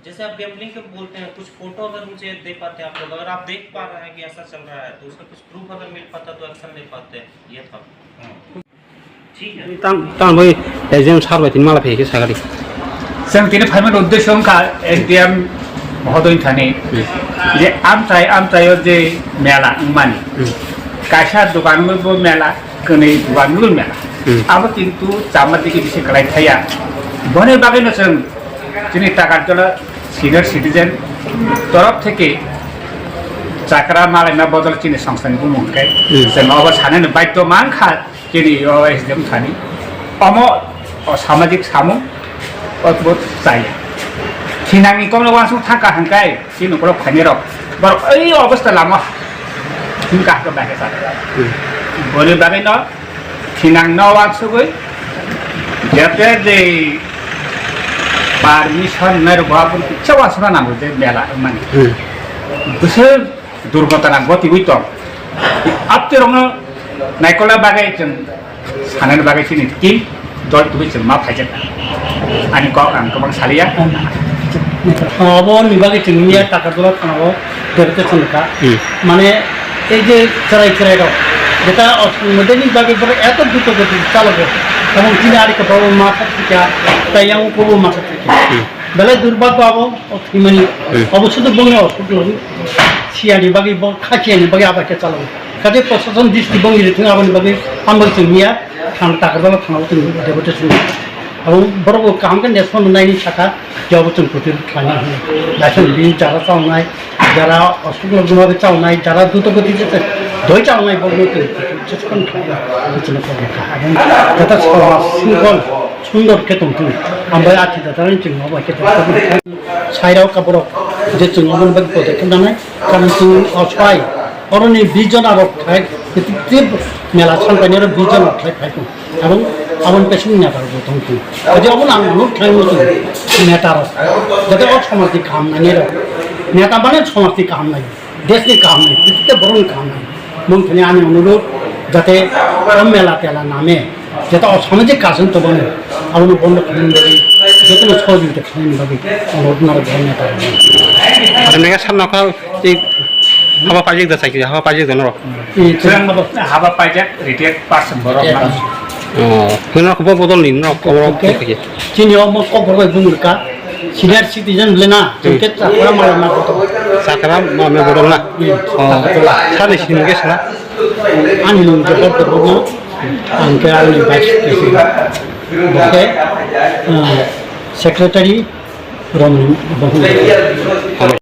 जैसे आप गैम्बलिंग के बोलते हैं, कुछ फोटो अगर मुझे दे पाते आप लोग, अगर आप देख पा रहे हैं कि ऐसा चल रहा है तो उसका कुछ प्रूफ अगर मिल पाता तो एक्शन ले पाते, ये था। ठीक है तां भाई एजेम सार बायदि माला फैयो सागारि जों दिनै फाइमेन्ट उद्देश्य एसडिएम महोदय थाने जे आमचायाव जे मेला मानी काशा दुकान में वो मेला कनै दुकान में मेला अब किंतु चामती की विषय कलाई थाया बने बागै न जों दिनै टाकाटला सिनियर सिटिजेन तरफ থেকে चाकरा मालायना बदल चिनि संस्थानि बुंमुंखाय जों अब सानैनो बाध्य मानखा दिनै एसडिएम थाने अम सामाजिक सामु अद्भुत जायो थिनाङि कमला वासु थाका हांकाय चिनो को फाइने र बर ओइ अवस्था लामा हिंका का बागे सा बोले बागे न थिनाङ न वासु गई जते जे परमिशन नर बाबु चवासना नाम दे मेला माने बिसोर दुर्घटना गति हुई तो अब तेरंग नायकोला बागे जों सानन बागे चिनि टीम दल तुइ जों मा फाइजेन आनी को आं गोबां सालिया अब निबागे जोंनिया टाकाटला थानाव देरते थानका माने এই যে চড়াই যেটা মধ্যে বাকি এত দ্রুত গতি চালাবো এবং তিনি আরেকটা পাবো মাথা থেকে তাই আমি করবো মাথা থেকে বেলায় দুর্ভাগ্য পাবো মানে অবশ্যই তো বঙ্গে অসুখ সিয়ানি বাকি খাঁচিয়ানি বাকি আবারকে চালাবো কাজে প্রশাসন দৃষ্টিভঙ্গি থেকে আবার বাকি আমবাগ जोंनिया টাকাটলা থানাव जों দেবতে শুরু এবং বড় কামকে নেশন মোনनायनि थाखा जेरावबो जों प्रतिरोध खालामनो हायो दासिम बे जारा चावनाय যারা অসুখভাবে চাওনায় যারা দ্রুত গতিতে দই চাওনায় বলবো কিছুক্ষণ আলোচনা করবো এবং যাতে শৃঙ্খল সুন্দর খেতম তুমি আমরা আছি তাদের जों अबाय खेतम साइडाव काबरक जे जों अबन बागि पदक्षेप लानाय कारण जों असहाय अरनि 20 जन आरब थाय गतिके मेला सानफायनाय 20 जन थाय फायखौ এবং আবন পেছন নেতার প্রথম কি যে অবন আং নুট থাই মতো নেতার যাতে অসামাজিক কাম নাই নেতা মানে সমাজের কাম নাই দেশের কাম নাই প্রত্যেক বড় কাম নাই মন্ত্রী আমি অনুরোধ যাতে মেলা টেলা নামে যাতে অসামাজিক কাজ তো বনে আবন বন্ধ খালি যে কোনো সহযোগিতা খালি ভাবে অনুরোধ না ধরে নেতা আপনারা সামনাকা এই হাবা পাইজেক দা চাইকি হাবা পাইজেক দন র जों हाबा पाइजाक रिटायार्ड पार्सन बर होना खबर बदल नि न खबर के चिनियाव म खबर बुंगुरका सिनियर सिटिजन लेना जोंके चाकरा मालना गथ साकरा मामे बदल ना सानै सिन गेसना आनि नं जब बदल आंके आनि बाइस के सेक्रेटारी रमन बहु